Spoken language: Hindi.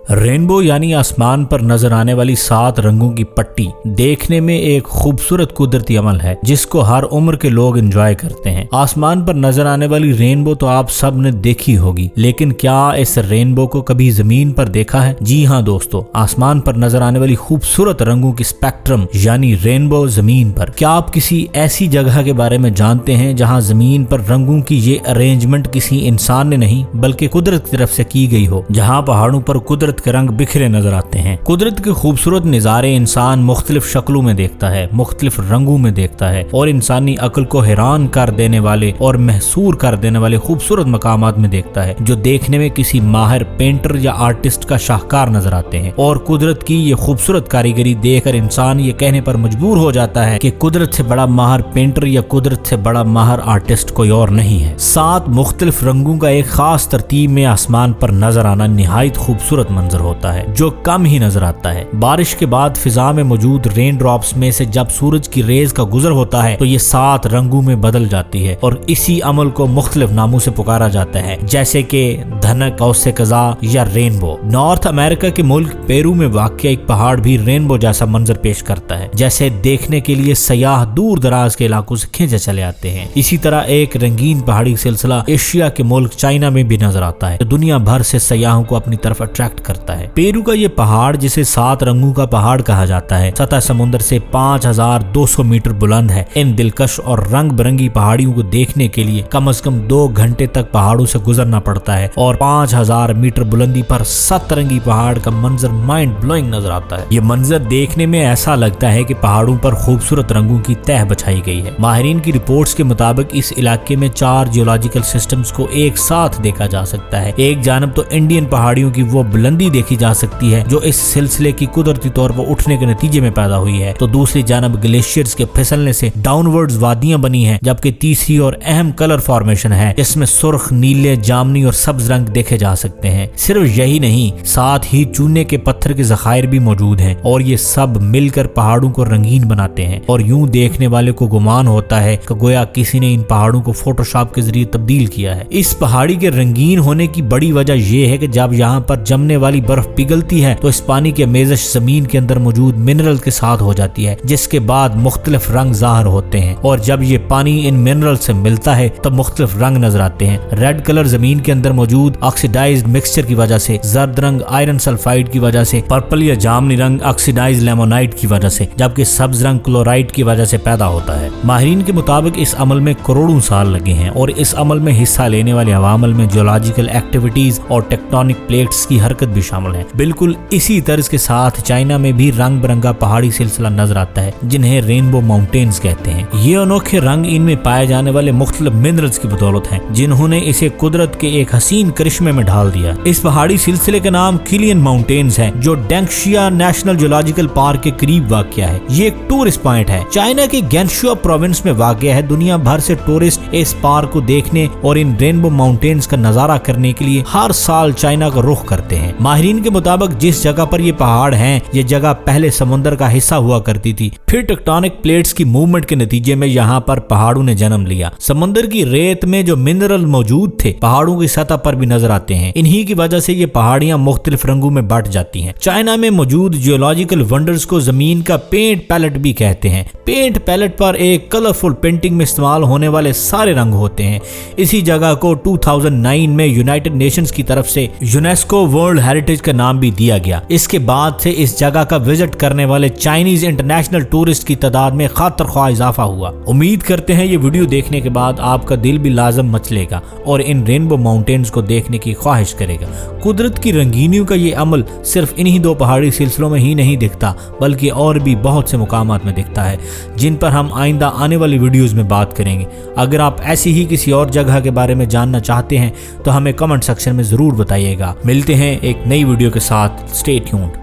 रेनबो यानी आसमान पर नजर आने वाली 7 रंगों की पट्टी देखने में एक खूबसूरत कुदरती अमल है जिसको हर उम्र के लोग एंजॉय करते हैं। आसमान पर नजर आने वाली रेनबो तो आप सब ने देखी होगी, लेकिन क्या इस रेनबो को कभी जमीन पर देखा है? जी हाँ दोस्तों, आसमान पर नजर आने वाली खूबसूरत रंगों की स्पेक्ट्रम यानी रेनबो जमीन पर। क्या आप किसी ऐसी जगह के बारे में जानते हैं जहाँ जमीन पर रंगों की ये अरेंजमेंट किसी इंसान ने नहीं बल्कि कुदरत की तरफ से की गई हो, जहाँ पहाड़ों पर कुदरत के रंग बिखरे नजर आते हैं। कुदरत के खूबसूरत नजारे इंसान मुख्तलिफ शक्लों में देखता है, मुख्तलिफ रंगों में देखता है और इंसानी अक्ल को हैरान कर देने वाले और महसूर कर देने वाले खूबसूरत मकामात में देखता है जो देखने में किसी माहिर पेंटर या आर्टिस्ट का शाहकार नजर आते हैं। और कुदरत की ये खूबसूरत कारीगरी देखकर इंसान ये कहने पर मजबूर हो जाता है कि कुदरत से बड़ा माहिर पेंटर या कुदरत से बड़ा माहिर आर्टिस्ट कोई और नहीं है। 7 मुख्तलिफ रंगों का एक खास तरतीब में आसमान पर नजर आना निहायत खूबसूरत मंजर होता है जो कम ही नजर आता है। बारिश के बाद फिजा में मौजूद रेन ड्रॉप्स में से जब सूरज की रेज का गुजर होता है तो ये 7 रंगों में बदल जाती है और इसी अमल को मुख्तलिफ नामों से पुकारा जाता है, जैसे कि धनक, कौसे कज़ा या रेनबो। नॉर्थ अमेरिका के मुल्क पेरू में वाक़ एक पहाड़ भी रेनबो जैसा मंजर पेश करता है, जैसे देखने के लिए सयाह दूर दराज के इलाकों से खींचे चले आते हैं। इसी तरह एक रंगीन पहाड़ी सिलसिला एशिया के मुल्क चाइना में भी नजर आता है, दुनिया भर से सयाहों को अपनी तरफ अट्रैक्ट करता है। पेरू का ये पहाड़ जिसे 7 रंगों का पहाड़ कहा जाता है, सतह समुद्र से 5200 मीटर बुलंद है। इन दिलकश और रंग बिरंगी पहाड़ियों को देखने के लिए कम से कम 2 घंटे तक पहाड़ों से गुजरना पड़ता है और 5000 मीटर बुलंदी पर 7 रंगी पहाड़ का मंजर माइंड ब्लोइंग नजर आता है। ये मंजर देखने में ऐसा लगता है कि पहाड़ों पर खूबसूरत रंगों की तह बछाई गई है। माहिरीन की रिपोर्ट्स के मुताबिक इस इलाके में 4 जियोलॉजिकल सिस्टम्स को एक साथ देखा जा सकता है। एक जानब तो इंडियन पहाड़ियों की वो बुलंदी देखी जा सकती है जो इस सिलसिले की कुदरती तौर पर उठने के नतीजे में पैदा हुई है, तो दूसरी जानब ग्लेशियर्स के फिसलने से डाउनवर्ड्स वादियां बनी हैं, जबकि तीसरी और अहम कलर फॉर्मेशन है जिसमें सुर्ख, नीले, जामनी और सब्ज रंग देखे जा सकते हैं। सिर्फ यही नहीं, साथ ही चूने के पत्थर के जखायर भी मौजूद हैं और ये सब मिलकर पहाड़ों को रंगीन बनाते हैं और यूं देखने वाले को गुमान होता है कि गोया किसी ने इन पहाड़ों को फोटोशॉप के जरिए तब्दील किया है। इस पहाड़ी के रंगीन होने की बड़ी वजह यह है कि जब यहाँ पर जमने वाली बर्फ पिघलती है तो इस पानी की अमेज़श जमीन के अंदर मौजूद मिनरल के साथ हो जाती है, जिसके बाद मुख्तलिफ रंग ज़ाहिर होते हैं और जब ये पानी इन मिनरल से मिलता है तब मुख्तलिफ रंग नजर आते हैं। रेड कलर जमीन के अंदर मौजूद ऑक्सीडाइज्ड मिक्सचर की वजह से, जर्द रंग आयरन सल्फाइड की वजह से, पर्पल या जामनी रंग ऑक्सीडाइज्ड लेमोनाइट की वजह से, जबकि सब्ज रंग क्लोराइड की वजह से पैदा होता है। माहिरीन के मुताबिक इस अमल में करोड़ों साल लगे हैं और इस अमल में हिस्सा लेने वाले अवामल में जियोलॉजिकल एक्टिविटीज और टेक्टोनिक प्लेट्स की हरकत भी शामिल है। बिल्कुल इसी तर्ज के साथ चाइना में भी रंग बिरंगा पहाड़ी सिलसिला नजर आता है जिन्हें रेनबो माउंटेन्स कहते हैं। ये अनोखे रंग इनमें पाए जाने वाले मुख्तलिफ मिनरल्स की बदौलत हैं जिन्होंने इसे कुदरत के एक हसीन करिश्मे में ढाल दिया। इस पहाड़ी सिलसिले का नाम किलियन माउंटेन्स है जो डेंगशिया नेशनल जियोलॉजिकल पार्क के करीब वाक़या है। ये एक टूरिस्ट पॉइंट है, चाइना के गैनशुआ प्रोविंस में वाक़या है। दुनिया भर से टूरिस्ट इस पार्क को देखने और इन रेनबो माउंटेन्स का नजारा करने के लिए हर साल चाइना का रुख करते हैं। माहिरीन के मुताबिक जिस जगह पर ये पहाड़ हैं, ये जगह पहले समुद्र का हिस्सा हुआ करती थी, फिर टेक्टोनिक प्लेट्स की मूवमेंट के नतीजे में यहाँ पर पहाड़ों ने जन्म लिया। समुद्र की रेत में जो मिनरल मौजूद थे पहाड़ों की सतह पर भी नजर आते हैं। इन्हीं की वजह से ये पहाड़ियां मुख्तलिफ रंगों में बट जाती हैं। चाइना में मौजूद जियोलॉजिकल वंडर्स को जमीन का पेंट पैलेट भी कहते हैं। पेंट पैलेट पर एक कलरफुल पेंटिंग में इस्तेमाल होने वाले सारे रंग होते हैं। इसी जगह को 2009 में यूनाइटेड नेशंस की तरफ से यूनेस्को वर्ल्ड हेरिटेज का नाम भी दिया गया। इसके बाद से इस जगह का विजिट करने वाले चाइनीज इंटरनेशनल टूरिस्ट की तादाद में खातर ख्वाह इजाफा हुआ। उम्मीद करते हैं ये वीडियो देखने के बाद आपका दिल भी लाजम मचलेगा और इन रेनबो माउंटेन्स को देखने की ख्वाहिश करेगा। कुदरत की रंगीनियों का ये अमल सिर्फ इन्हीं 2 पहाड़ी सिलसिलों में ही नहीं दिखता बल्कि और भी बहुत से मुकामात में दिखता है जिन पर हम आइंदा आने वाली वीडियोस में बात करेंगे। अगर आप ऐसी ही किसी और जगह के बारे में जानना चाहते हैं तो हमें कमेंट सेक्शन में जरूर बताइएगा। मिलते हैं एक नई वीडियो के साथ। Stay tuned.